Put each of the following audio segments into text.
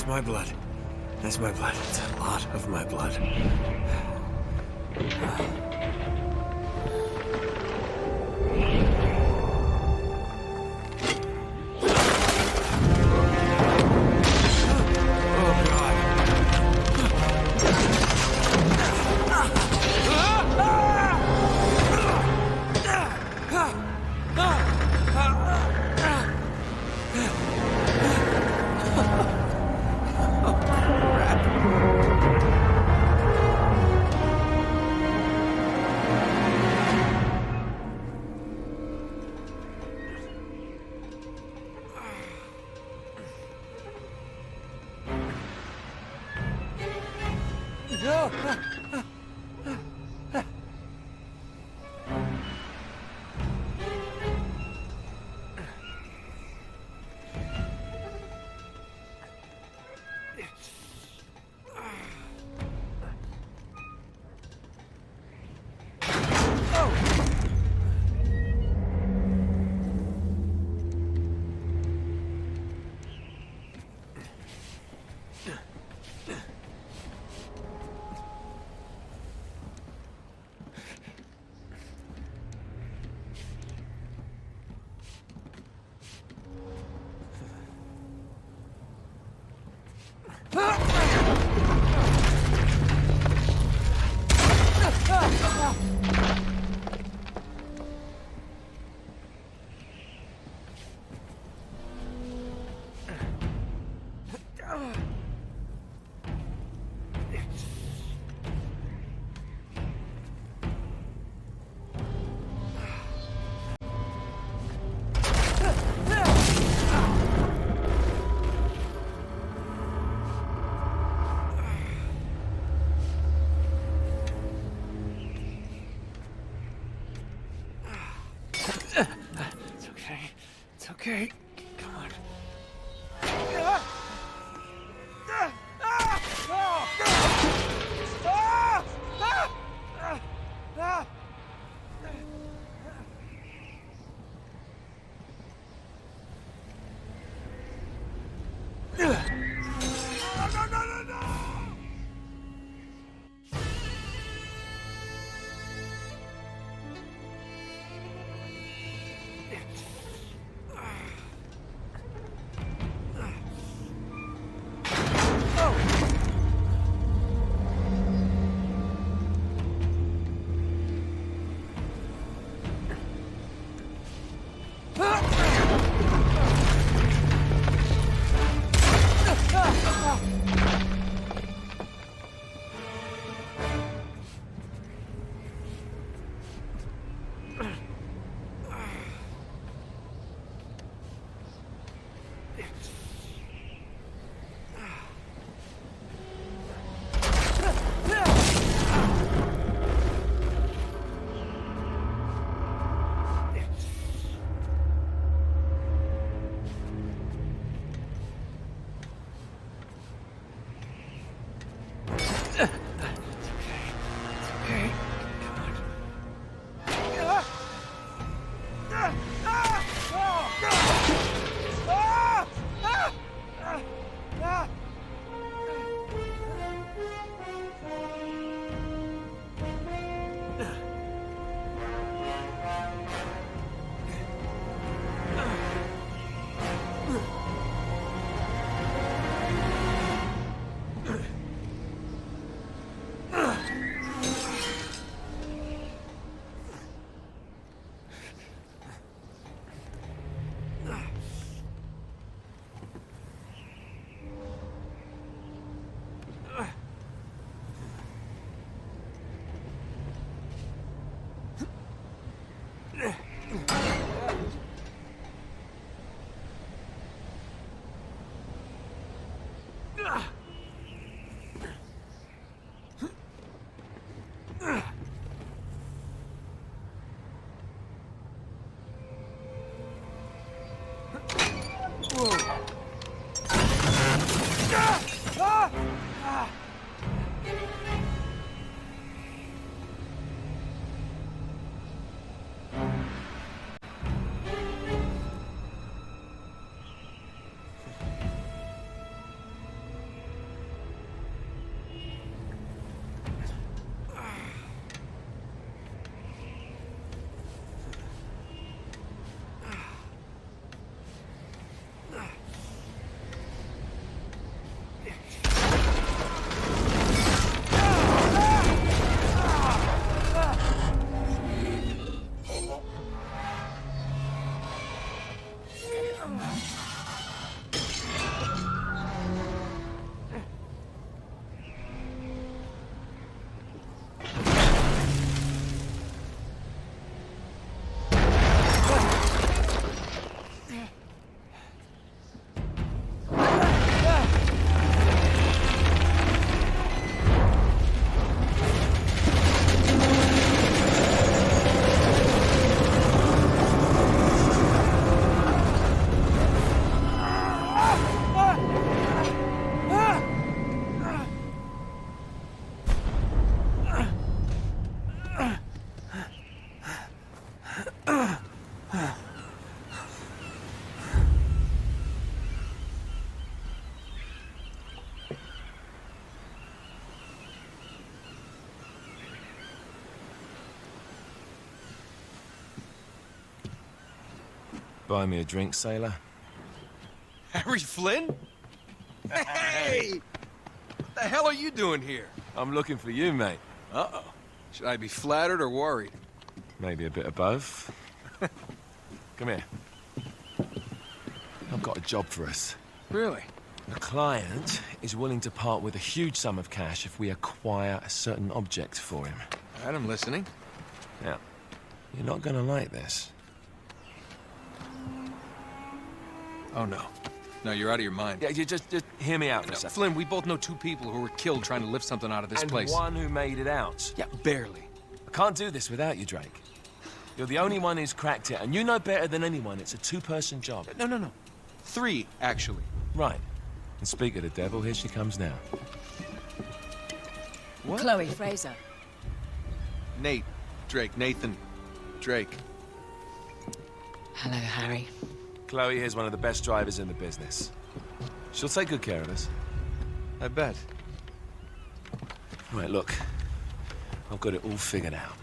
my blood. That's my blood. It's a lot of my blood. It's okay. Come on. Buy me a drink, sailor? Harry Flynn? Hey! What the hell are you doing here? I'm looking for you, mate. Uh-oh. Should I be flattered or worried? Maybe a bit of both. Come here. I've got a job for us. Really? The client is willing to part with a huge sum of cash if we acquire a certain object for him. All right, I'm listening. Now, you're not gonna like this. Oh, no. No, you're out of your mind. Yeah, you just hear me out for a No, second. Flynn, we both know two people who were killed trying to lift something out of this place. And one who made it out. Yeah, barely. I can't do this without you, Drake. You're the only one who's cracked it, and you know better than anyone it's a two-person job. No. Three, actually. Right. And speak of the devil, here she comes now. What? Chloe Fraser. Nate. Drake. Nathan. Drake. Hello, Harry. Chloe is one of the best drivers in the business. She'll take good care of us. I bet. Right, look. I've got it all figured out.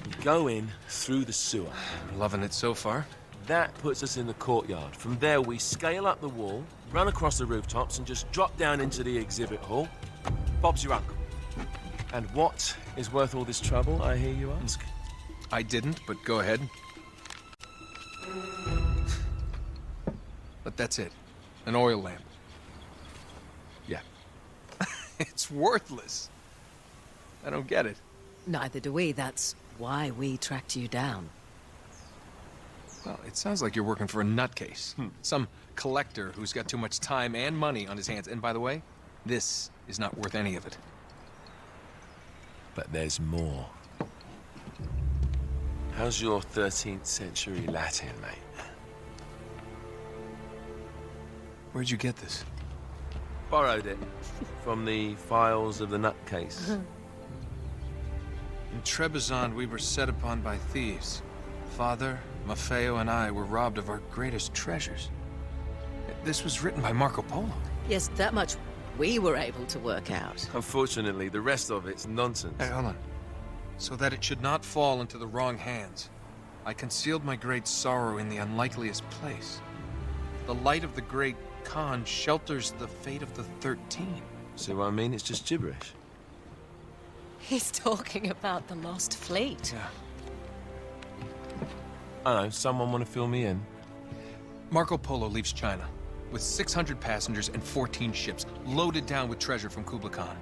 We go in through the sewer. I'm loving it so far. That puts us in the courtyard. From there, we scale up the wall, run across the rooftops, and just drop down into the exhibit hall. Bob's your uncle. And what is worth all this trouble, I hear you ask? I didn't, but go ahead. But that's it. An oil lamp. Yeah. It's worthless. I don't get it. Neither do we. That's why we tracked you down. Well, it sounds like you're working for a nutcase. Some collector who's got too much time and money on his hands. And by the way, this is not worth any of it. But there's more. How's your 13th century Latin, mate? Where'd you get this? Borrowed it from the files of the nutcase. In Trebizond, we were set upon by thieves. Father, Maffeo, and I were robbed of our greatest treasures. This was written by Marco Polo. Yes, that much we were able to work out. Unfortunately, the rest of it's nonsense. Hey, hold on. So that it should not fall into the wrong hands, I concealed my great sorrow in the unlikeliest place. The light of the great Khan shelters the fate of the 13. See what I mean? It's just gibberish. He's talking about the lost fleet. Yeah. I know, someone want to fill me in? Marco Polo leaves China with 600 passengers and 14 ships loaded down with treasure from Kublai Khan.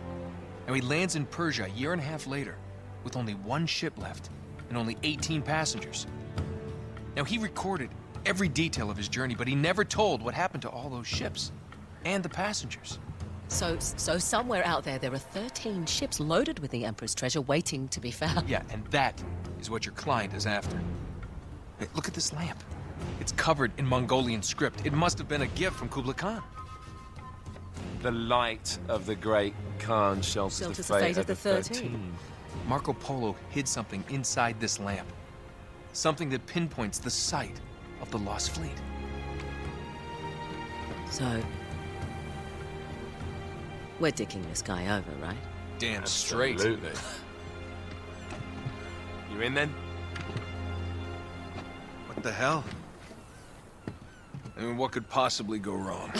And he lands in Persia a year and a half later with only one ship left and only 18 passengers. Now, he recorded every detail of his journey, but he never told what happened to all those ships and the passengers. So somewhere out there are 13 ships loaded with the Emperor's treasure waiting to be found. Yeah, and that is what your client is after. Hey, look at this lamp. It's covered in Mongolian script. It must have been a gift from Kublai Khan. The light of the great Khan shelters the fate of the 13. Marco Polo hid something inside this lamp. Something that pinpoints the site of the lost fleet. So, we're dicking this guy over, right? Damn straight. Absolutely. You in then? What the hell? I mean, what could possibly go wrong?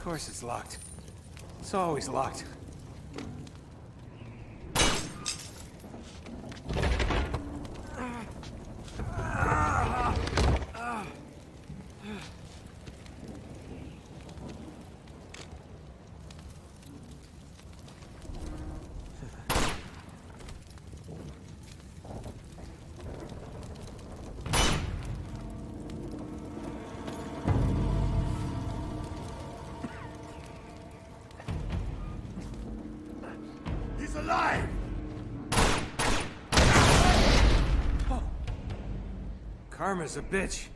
course it's locked. It's always locked. He's alive! Oh. Karma's a bitch.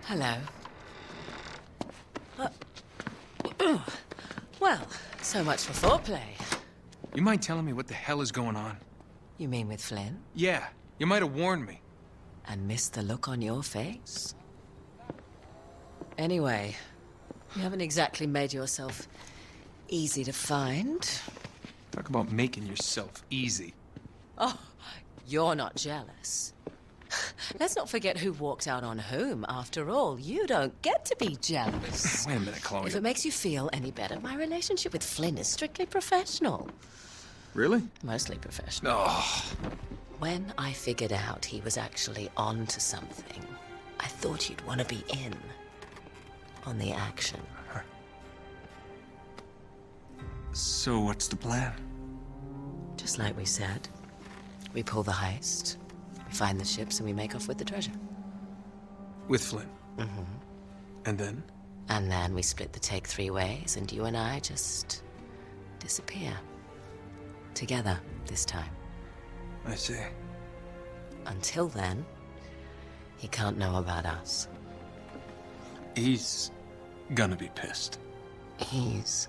Hello. Well, so much for foreplay. You mind telling me what the hell is going on? You mean with Flynn? Yeah, you might have warned me. And missed the look on your face? Anyway, you haven't exactly made yourself easy to find. Talk about making yourself easy. Oh, you're not jealous. Let's not forget who walked out on whom. After all, you don't get to be jealous. Wait a minute, Chloe. If it makes you feel any better, my relationship with Flynn is strictly professional. Really? Mostly professional. Oh. When I figured out he was actually on to something, I thought you'd want to be in on the action. So what's the plan? Just like we said, we pull the heist, we find the ships, and we make off with the treasure. With Flynn? Mm-hmm. And then? And then we split the take 3 ways, and you and I just disappear. Together, this time. I see. Until then, he can't know about us. He's gonna be pissed. He's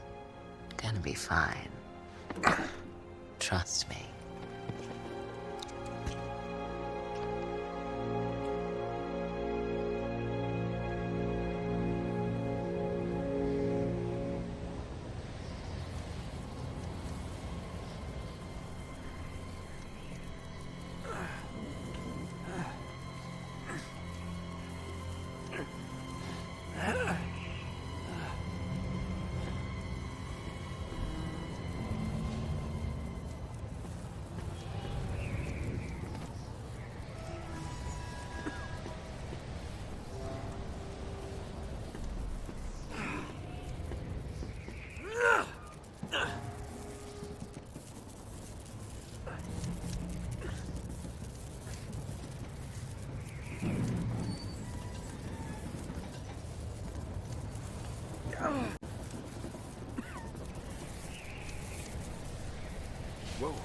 gonna be fine. Trust me. Whoa.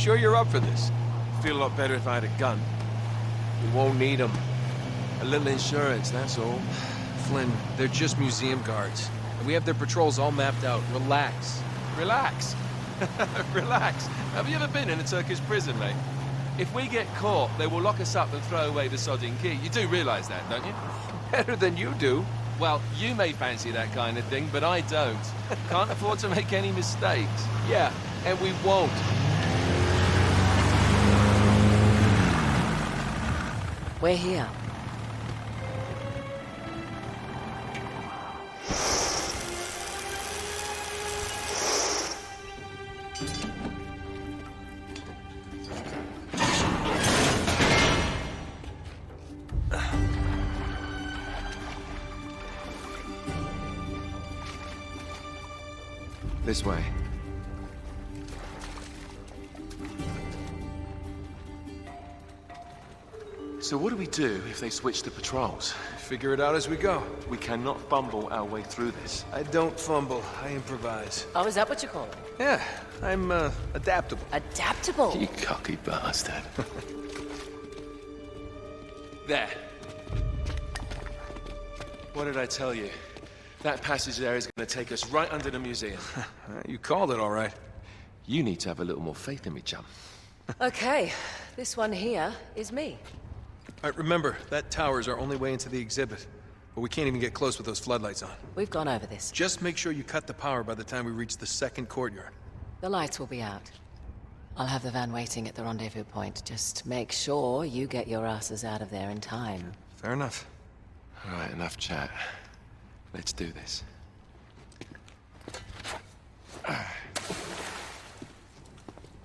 sure you're up for this? Feel a lot better if I had a gun. We won't need them. A little insurance, that's all. Flynn, they're just museum guards. And we have their patrols all mapped out. Relax. Relax. Relax. Have you ever been in a Turkish prison, mate? If we get caught, they will lock us up and throw away the sodding key. You do realise that, don't you? Better than you do. Well, you may fancy that kind of thing, but I don't. Can't afford to make any mistakes. Yeah, and we won't. We're here. This way. So what do we do if they switch the patrols? Figure it out as we go. We cannot fumble our way through this. I don't fumble, I improvise. Oh, is that what you call it? Yeah, I'm, adaptable. Adaptable. You cocky bastard. There. What did I tell you? That passage there is going to take us right under the museum. You called it all right. You need to have a little more faith in me, chum. Okay, this one here is me. All right, remember, that tower's our only way into the exhibit. But we can't even get close with those floodlights on. We've gone over this. Just make sure you cut the power by the time we reach the second courtyard. The lights will be out. I'll have the van waiting at the rendezvous point. Just make sure you get your asses out of there in time. Fair enough. All right, enough chat. Let's do this.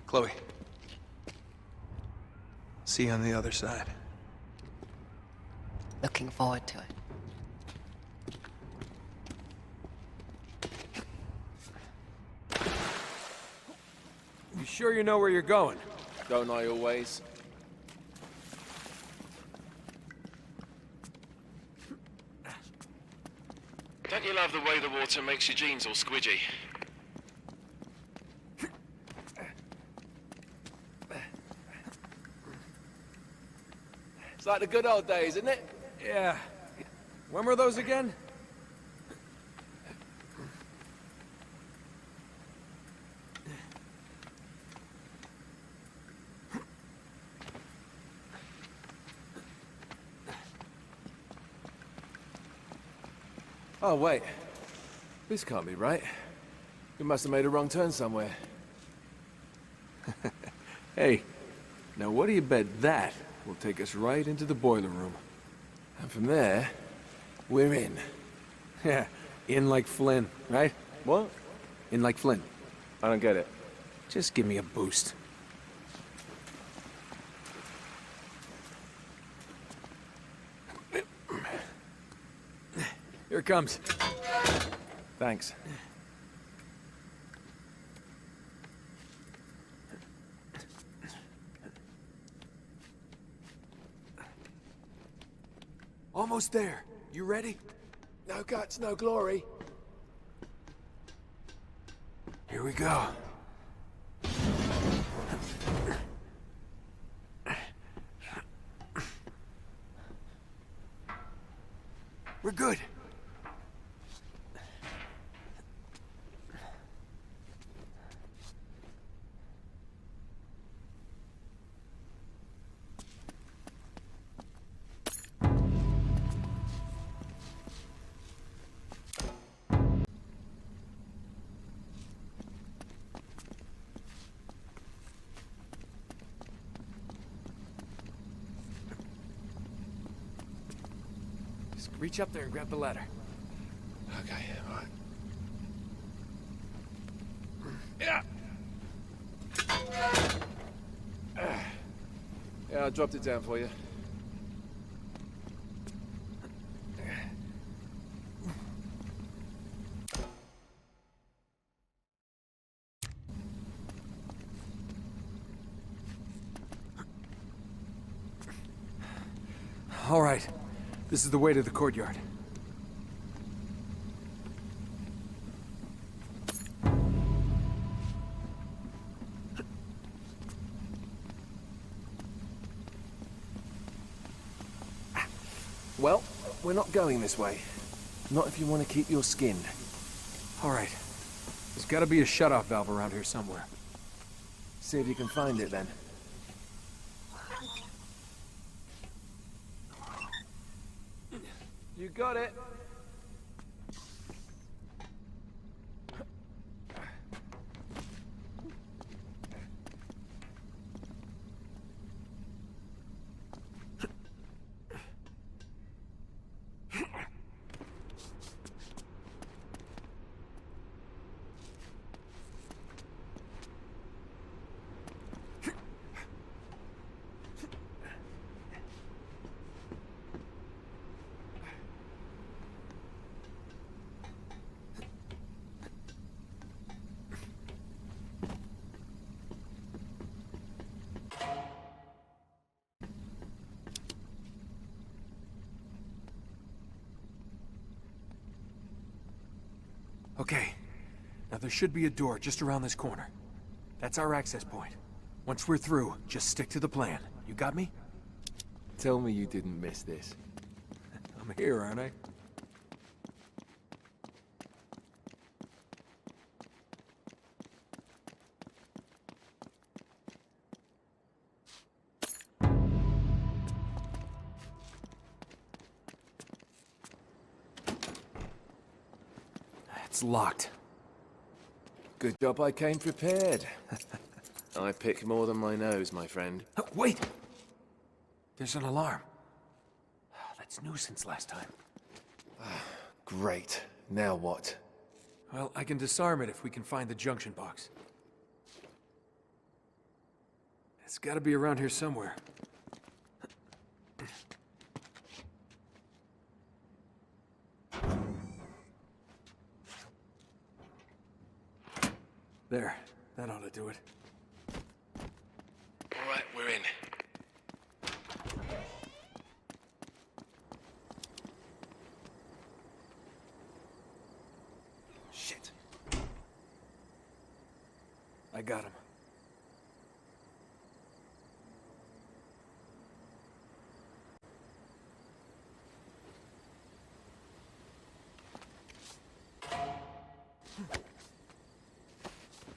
Chloe. See you on the other side. Looking forward to it. You sure you know where you're going? Don't I always? Don't you love the way the water makes your jeans all squidgy? It's like the good old days, isn't it? Yeah. When were those again? Oh, wait. This can't be right. We must have made a wrong turn somewhere. Hey, now what do you bet that will take us right into the boiler room? And from there, we're in. Yeah, in like Flynn, right? What? In like Flynn. I don't get it. Just give me a boost. Here it comes. Thanks. Almost there. You ready? No guts, no glory. Here we go. We're good. Just reach up there and grab the ladder. Okay, all right. Yeah. Yeah, I dropped it down for you. All right. This is the way to the courtyard. we're not going this way. Not if you want to keep your skin. All right. There's got to be a shut-off valve around here somewhere. See if you can find it then. You got it. Okay. Now there should be a door just around this corner. That's our access point. Once we're through, just stick to the plan. You got me? Tell me you didn't miss this. I'm here, aren't I? It's locked. Good job I came prepared. I pick more than my nose, my friend. Oh, wait! There's an alarm. That's new since last time. Great. Now what? Well, I can disarm it if we can find the junction box. It's gotta be around here somewhere. There. That ought to do it. All right, we're in. Shit. I got him.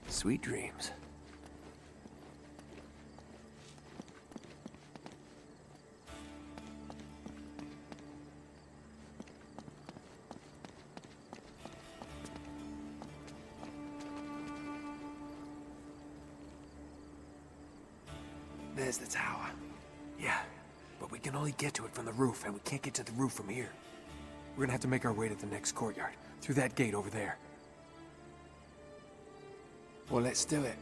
Sweet dreams. There's the tower. Yeah, but we can only get to it from the roof, and we can't get to the roof from here. We're gonna have to make our way to the next courtyard, through that gate over there. Well, let's do it.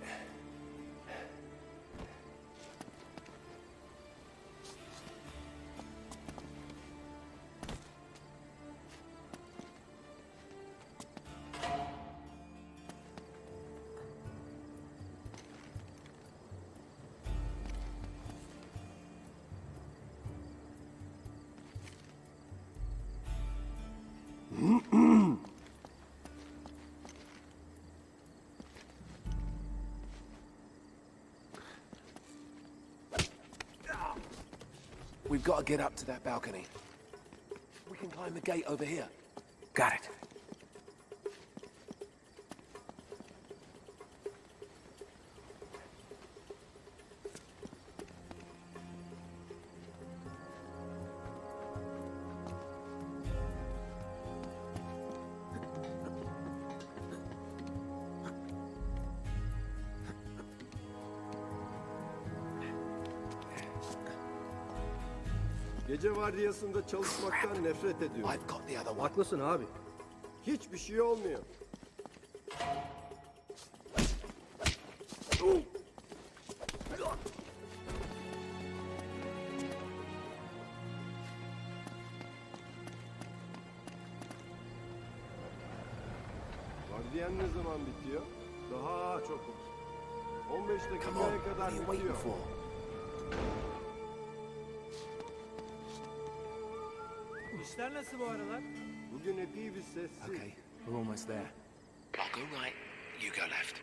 We've got to get up to that balcony. We can climb the gate over here. Got it. Gece vardiyasında çalışmaktan nefret ediyorum. I've got the other one. Haklısın abi. Hiçbir şey olmuyor. Vardiyan ne zaman bitiyor? Daha çok olur. 15 Come on, dakikaya what kadar are you waiting bitiyor. for? İşler nasıl bu aralar? Bugün epey bir sessiz. Okay, we're almost there. I'll go right, you go left.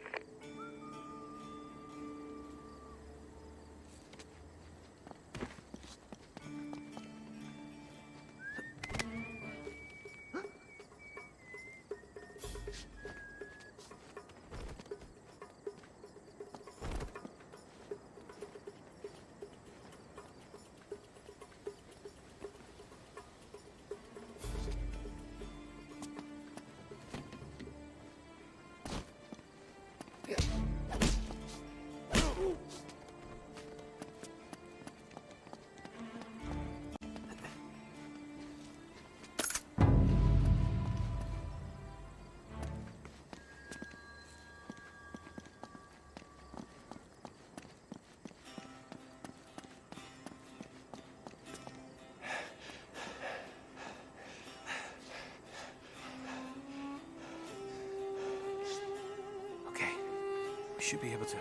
should be able to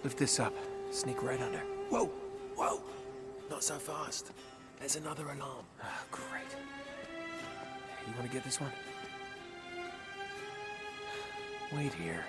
lift this up, sneak right under. Whoa! Whoa! Not so fast. There's another alarm. Oh, great. You want to get this one? Wait here.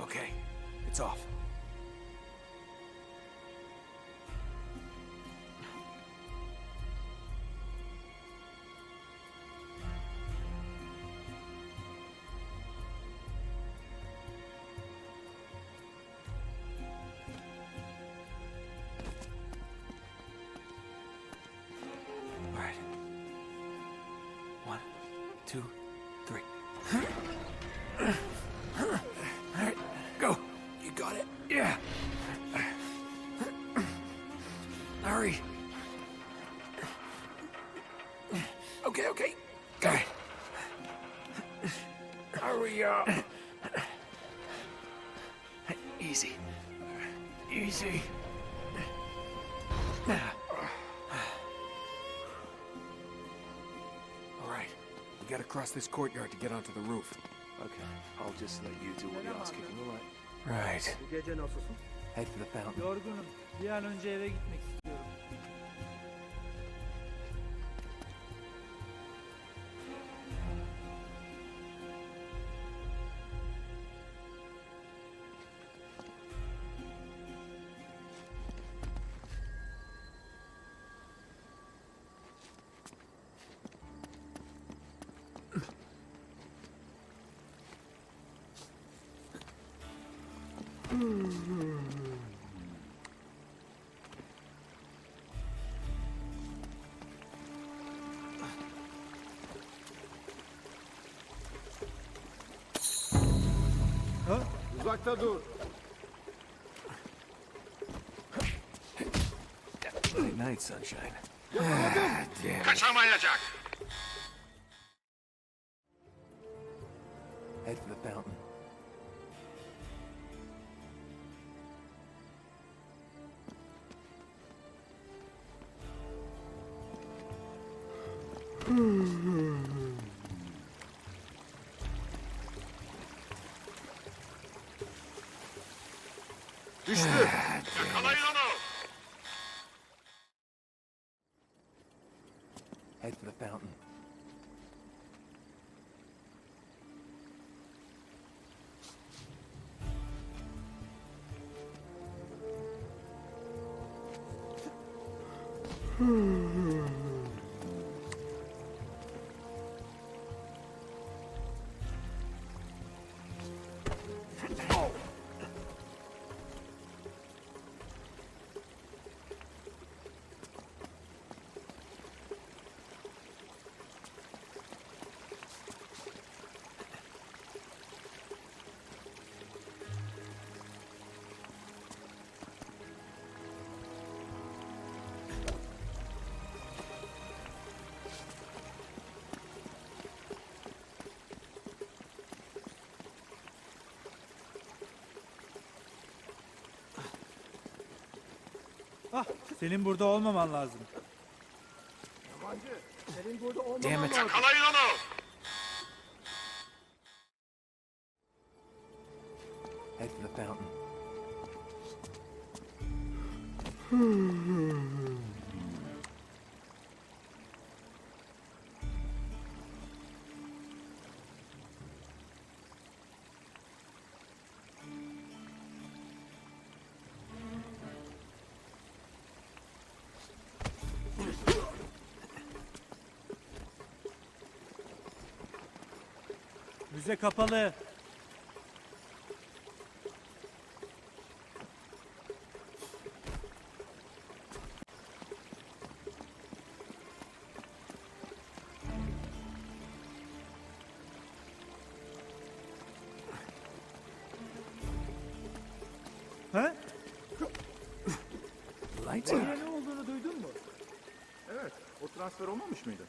Okay, it's off. All right. 1, 2, 3. All right, go. You got it? Yeah. Hurry. Okay. Got it. Hurry up. Easy. All right, we gotta cross this courtyard to get onto the roof. Okay, I'll just let you do what you're asking, all right? Right. Bu gece nasılsın? Head for the fountain. Yorgunum. Bir an önce eve gitmek istiyorum. Uzakta dur. Good night, sunshine. Damn it. Kaçamayacak. Head for the fountain. Düştü. Yakalayın onu. Head for the fountain. Ah, senin burada olmaman lazım. Yabancı. Senin burada olmaman Damn it. lazım. Yakalayın onu. Head for the fountain. Müze kapalı. Ha? Lights Buraya out. ne olduğunu duydun mu? Evet, o transfer olmamış mıydı?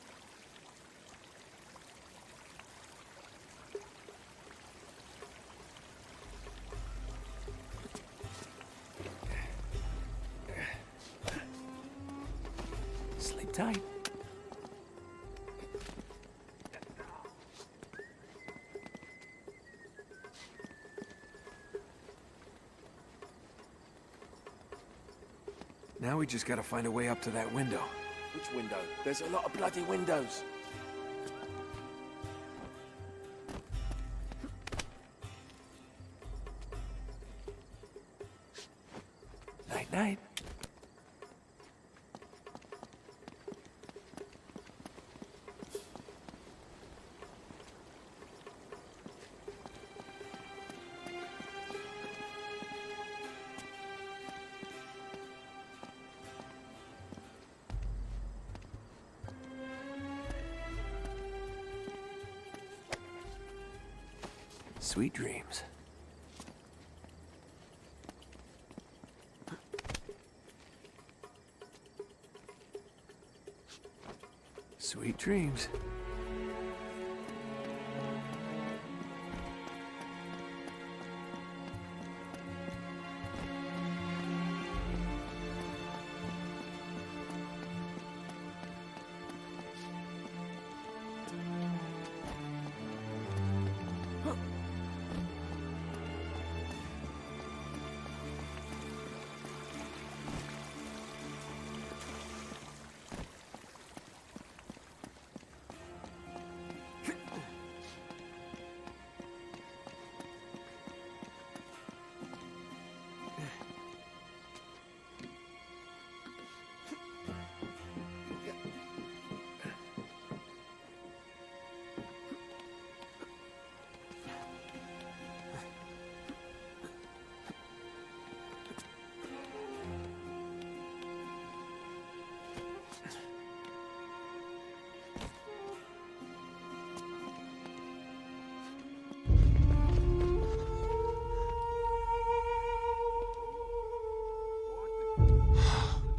Sleep tight. Now we just gotta find a way up to that window. Which window? There's a lot of bloody windows. Night, night. Sweet dreams. Sweet dreams.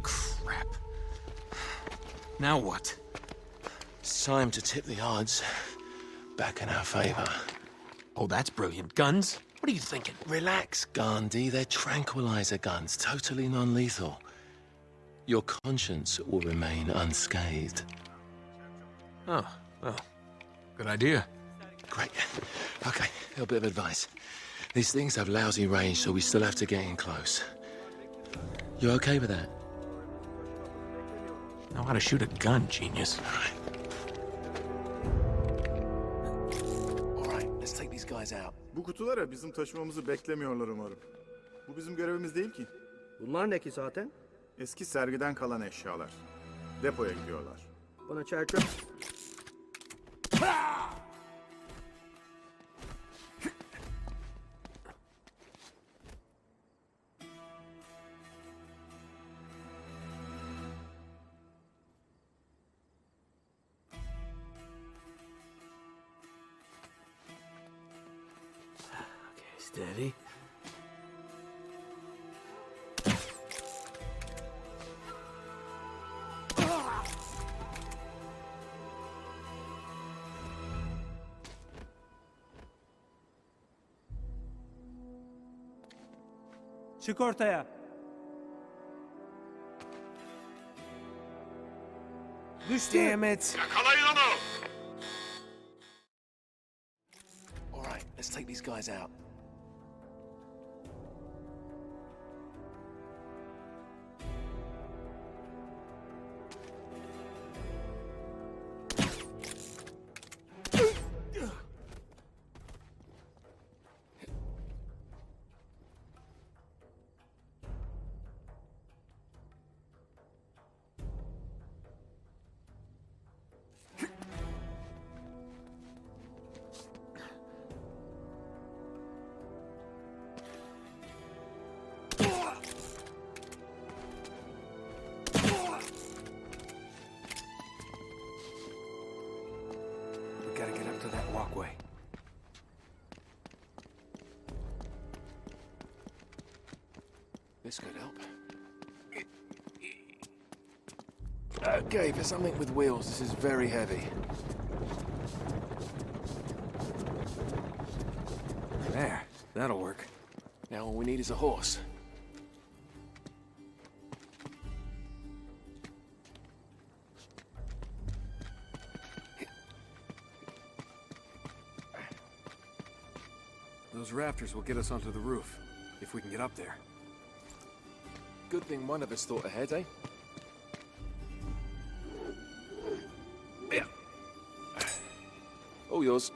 Crap. Now what? It's time to tip the odds back in our favor. Oh, that's brilliant. Guns? What are you thinking? Relax, Gandhi. They're tranquilizer guns, totally non-lethal. Your conscience will remain unscathed. Oh, well, good idea. Great. Okay, a little bit of advice. These things have lousy range, so we still have to get in close. You okay with that? Know how to shoot a gun, genius. All right, let's take these guys out. Bu kutulara bizim taşımamızı beklemiyorlar umarım. Bu bizim görevimiz değil ki. Bunlar ne ki zaten? Eski sergiden kalan eşyalar. Depoya gidiyorlar. Bana çarpıyor. Okay, steady. Çık ortaya. Düştü. Damn it! Yakalayın onu! All right, let's take these guys out. walkway. This could help. Okay, for something with wheels, this is very heavy. There, that'll work. Now all we need is a horse. Those rafters will get us onto the roof, if we can get up there. Good thing one of us thought ahead, eh? Yeah. All yours.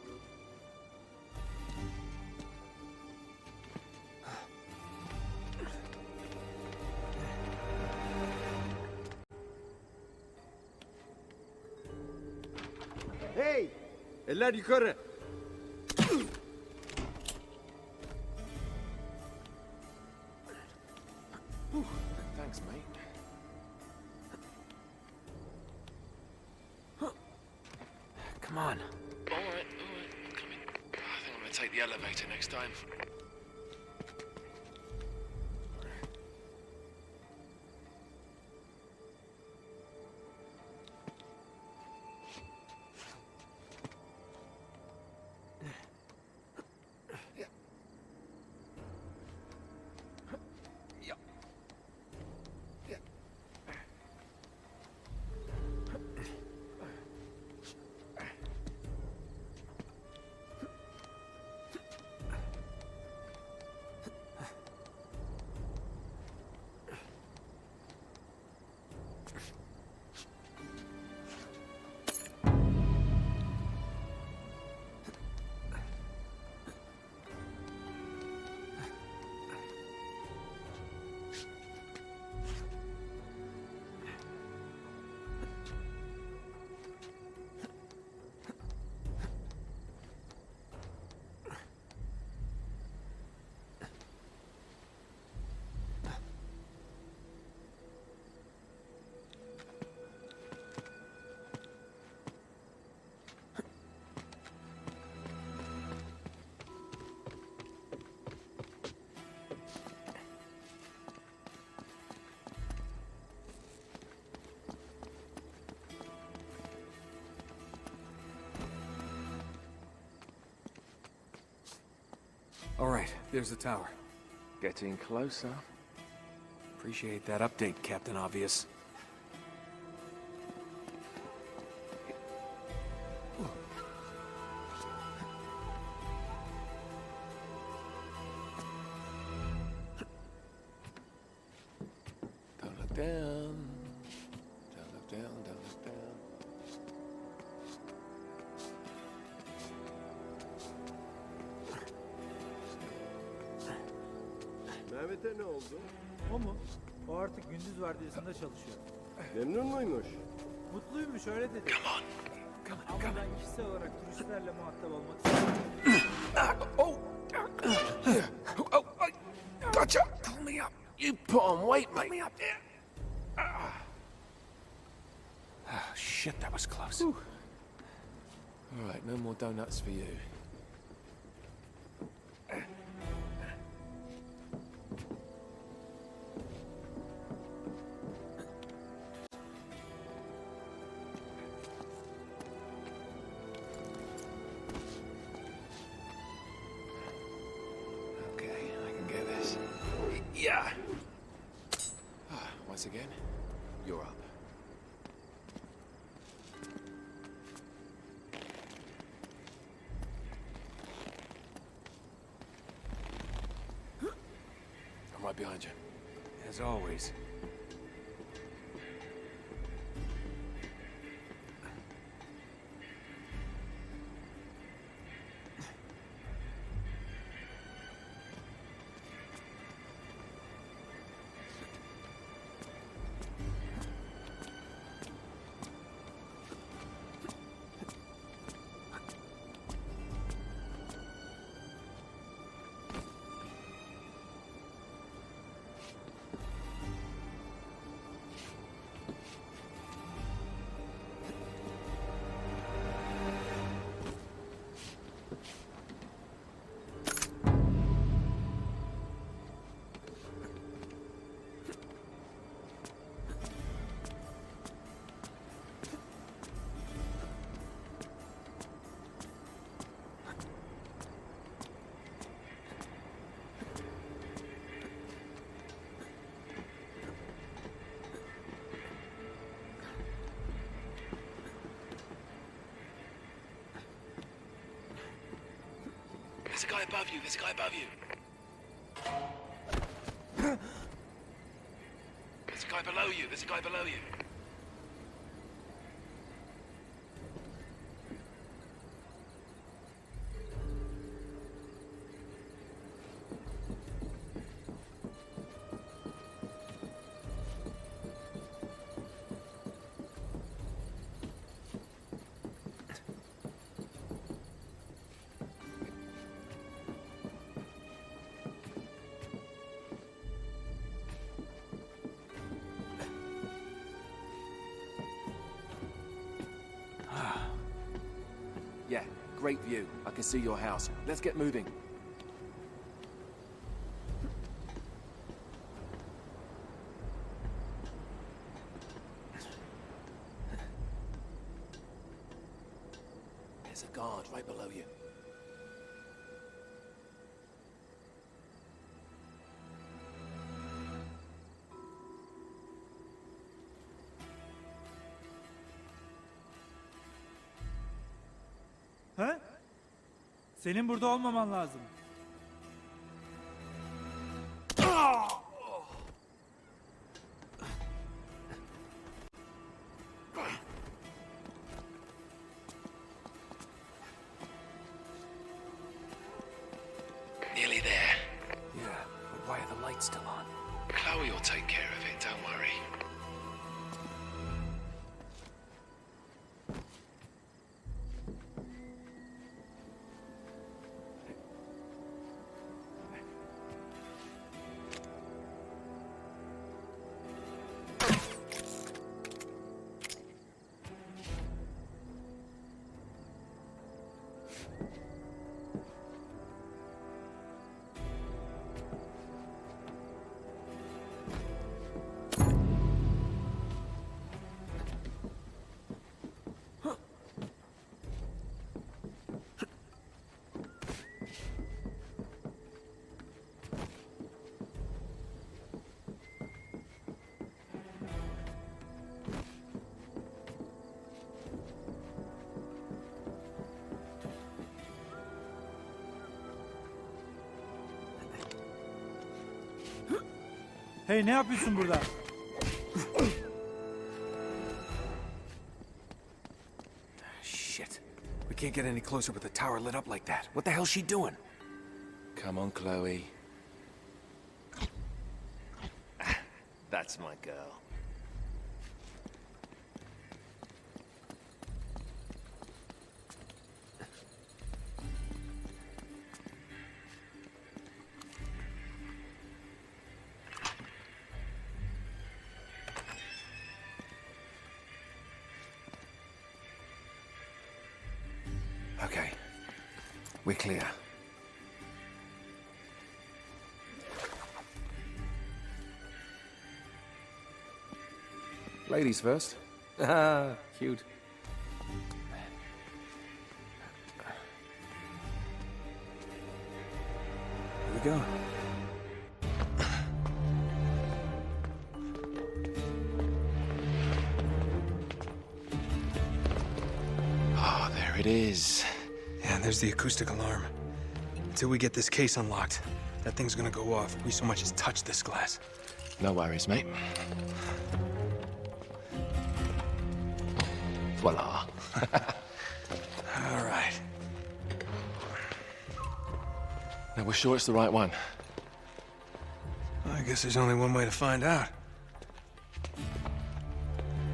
Hey! Eller yukarı. Thanks, mate. Come on. All right, I'm coming. I think I'm gonna take the elevator next time. All right, there's the tower. Getting closer. Appreciate that update, Captain Obvious. Don't look down. Don't look down, don't look down. Mehmet'e ne oldu? O mu? O artık gündüz vardiyasında çalışıyor. Memnun muymuş? Mutluymuş öyle dedi. Ama ben kişisel olarak turistlerle muhatap olmak istemiyorum. Oh, gotcha! Pull me up. You put on weight, mate. Pull me up. Oh, shit, that was close. All right, no more donuts for you. Okay, I can get this. Yeah. Once again, you're up. I'm right behind you. As always. a guy above you. There's a guy above you. There's a guy below you. There's a guy below you. Yeah, great view. I can see your house. Let's get moving. There's a guard right below you. Ha? Senin burada olmaman lazım. Nearly there. Yeah, but why are the lights still on? Chloe will take care of it, don't worry. Hey, ne yapıyorsun burada? Shit. We can't get any closer with the tower lit up like that. What the hell's she doing? Come on, Chloe. That's my girl. Okay. We're clear. Ladies first. Ah, cute. Here we go. Oh, there it is. Yeah, there's the acoustic alarm. Until we get this case unlocked, that thing's gonna go off if we so much as touch this glass. No worries, mate. Voila. All right. Now, we're sure it's the right one. I guess there's only one way to find out.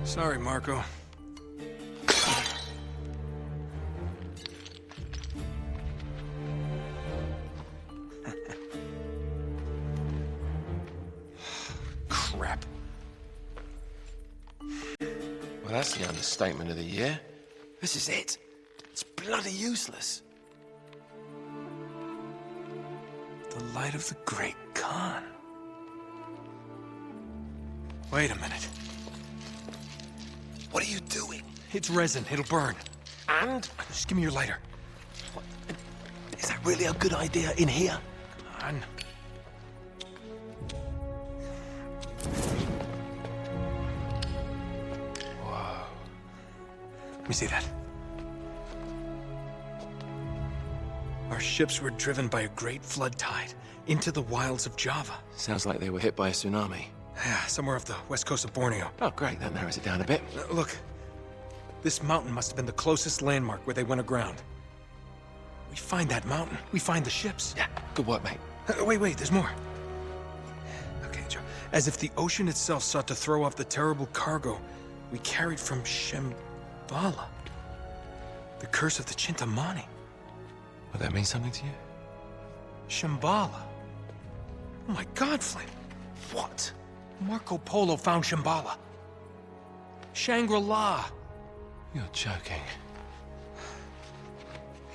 Sorry, Marco. Crap. Well, that's the understatement of the year. This is it. It's bloody useless. The light of the Great Khan. Wait a minute. What are you doing? It's resin. It'll burn. And? Just give me your lighter. Is that really a good idea in here? Come on. Whoa. Let me see that. Our ships were driven by a great flood tide into the wilds of Java. Sounds like they were hit by a tsunami. Yeah, somewhere off the west coast of Borneo. Oh, great. That narrows it down a bit. Look, this mountain must have been the closest landmark where they went aground. We find that mountain, we find the ships. Yeah, good work, mate. Wait, there's more. Okay, Joe. As if the ocean itself sought to throw off the terrible cargo we carried from Shambhala. The curse of the Chintamani. Will that mean something to you? Shambhala. Oh my God, Flynn. What? Marco Polo found Shambhala. Shangri-La. You're joking.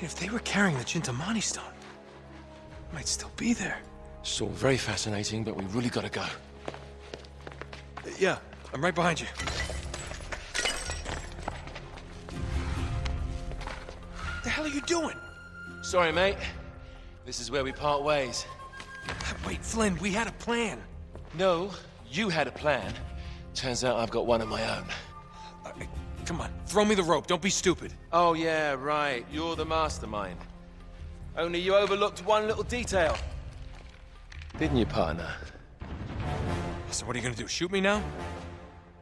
If they were carrying the Chintamani stone, it might still be there. It's all very fascinating, but we really gotta go. Yeah, I'm right behind you. What the hell are you doing? Sorry, mate. This is where we part ways. Wait, Flynn, we had a plan. No, you had a plan. Turns out I've got one of my own. Come on, throw me the rope. Don't be stupid. Oh, yeah, right. You're the mastermind. Only you overlooked one little detail. Didn't you, partner? So what are you gonna do, shoot me now?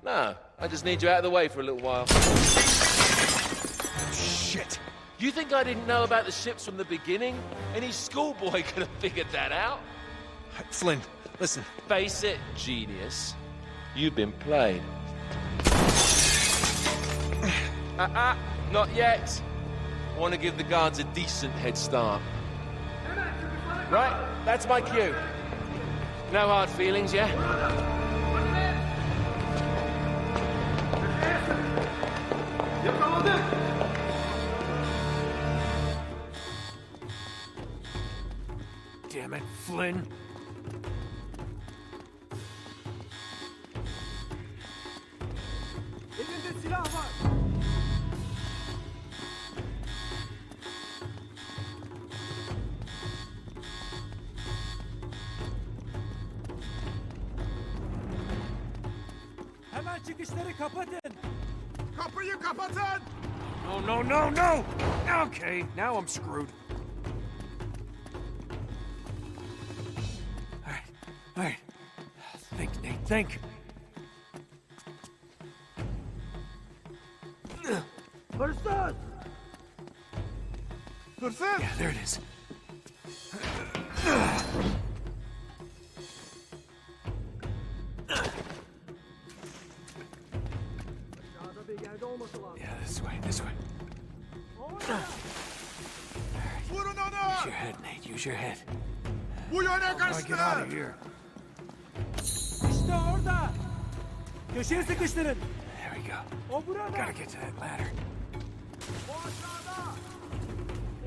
No, I just need you out of the way for a little while. Shit. You think I didn't know about the ships from the beginning? Any schoolboy could have figured that out. Flynn, listen. Face it, genius. You've been played. Not yet. I want to give the guards a decent head start. Right, that's my cue. No hard feelings, yeah? Damn it, Flynn. Elinde silah var. Hemen çıkışları kapatın. Kapıyı kapatın! No. Okay, now I'm screwed. All right. Think, Nate, think. Hırsız! Hırsız! Yeah, there it is. Yeah, this way. Vurun onu! Use your head, Nate, use your head. Bu yöne How do I get out of kaçtı! here? İşte orada. Köşeye sıkıştırın. There we go. O burada. Gotta get to that ladder. O aşağıda!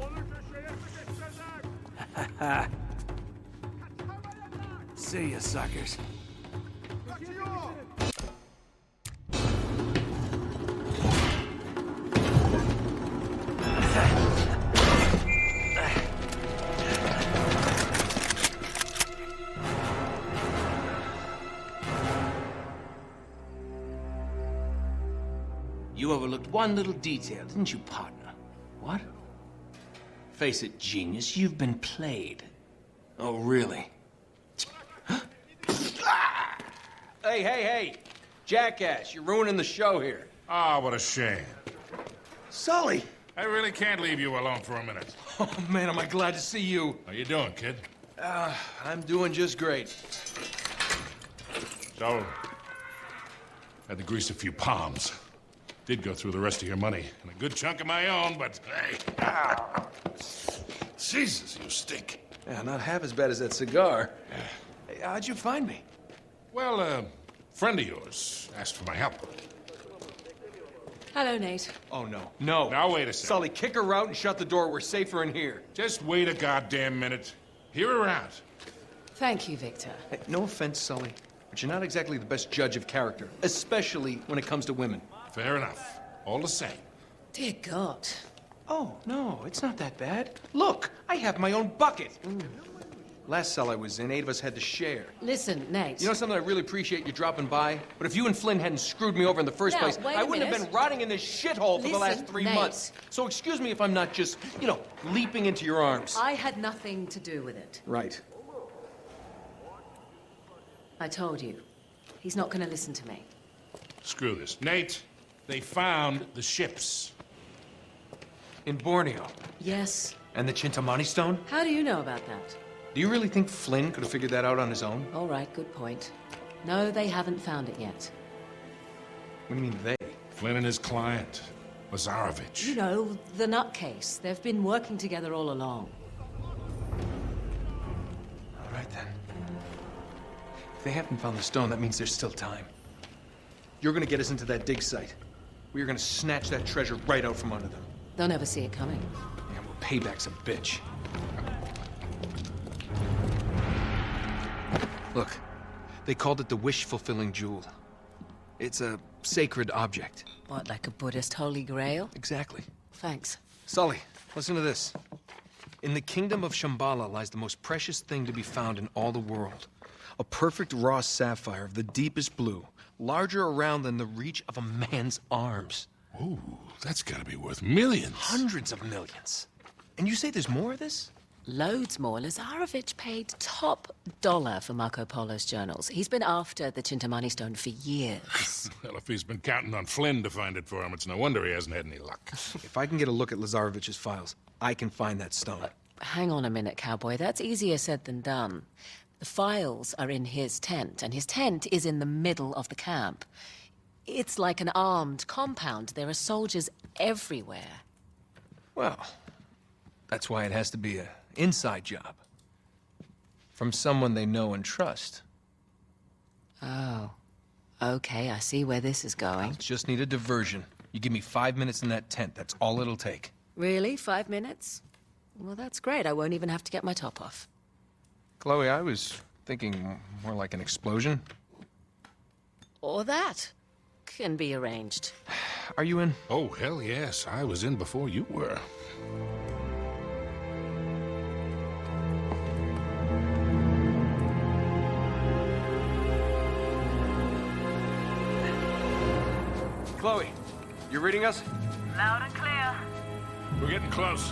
Onu köşeye sıkıştırdık! See ya, suckers. Kaçıyor! You overlooked one little detail, didn't you, partner? What? Face it, genius, you've been played. Oh, really? Hey! Jackass, you're ruining the show here. Ah, what a shame. Sully! I really can't leave you alone for a minute. Oh, man, am I glad to see you. How you doing, kid? I'm doing just great. So, had to grease a few palms. Did go through the rest of your money, and a good chunk of my own, but hey. Jesus, you stink. Yeah, not half as bad as that cigar. Hey, how'd you find me? Well, a friend of yours asked for my help. Hello, Nate. Oh, no. Now, wait a second. Sully, kick her out and shut the door. We're safer in here. Just wait a goddamn minute. Hear her out. Thank you, Victor. Hey, no offense, Sully, but you're not exactly the best judge of character, especially when it comes to women. Fair enough. All the same. Dear God. Oh, no, it's not that bad. Look, I have my own bucket. Last cell I was in, 8 of us had to share. Listen, Nate. You know something? I really appreciate you dropping by, but if you and Flynn hadn't screwed me over in the first Now, place, wait a I wouldn't have minute. been rotting in this shithole for the last Listen, 3 Nate. months. So excuse me if I'm not just, leaping into your arms. I had nothing to do with it. Right. I told you. He's not going to listen to me. Screw this. Nate, they found the ships. In Borneo. Yes. And the Chintamani stone? How do you know about that? Do you really think Flynn could have figured that out on his own? All right, good point. No, they haven't found it yet. What do you mean, they? Flynn and his client, Lazarovich. You know, the nutcase. They've been working together all along. All right, then. If they haven't found the stone, that means there's still time. You're gonna get us into that dig site. We are gonna snatch that treasure right out from under them. They'll never see it coming. Yeah, well, payback's a bitch. Look, they called it the wish-fulfilling jewel. It's a sacred object. What, like a Buddhist holy grail? Exactly. Thanks. Sully, listen to this. In the kingdom of Shambhala lies the most precious thing to be found in all the world. A perfect raw sapphire of the deepest blue, larger around than the reach of a man's arms. Ooh, that's gotta be worth millions. Hundreds of millions. And you say there's more of this? Loads more. Lazarovich paid top dollar for Marco Polo's journals. He's been after the Chintamani stone for years. Well, if he's been counting on Flynn to find it for him, it's no wonder he hasn't had any luck. If I can get a look at Lazarovich's files, I can find that stone. Hang on a minute, cowboy. That's easier said than done. The files are in his tent, and his tent is in the middle of the camp. It's like an armed compound. There are soldiers everywhere. Well, that's why it has to be an inside job. From someone they know and trust. Oh. Okay, I see where this is going. Just need a diversion. You give me 5 minutes in that tent, that's all it'll take. Really? 5 minutes? Well, that's great. I won't even have to get my top off. Chloe, I was thinking more like an explosion. Or that. Can be arranged. Are you in? Oh, hell yes. I was in before you were. Chloe, you reading us? Loud and clear. We're getting close.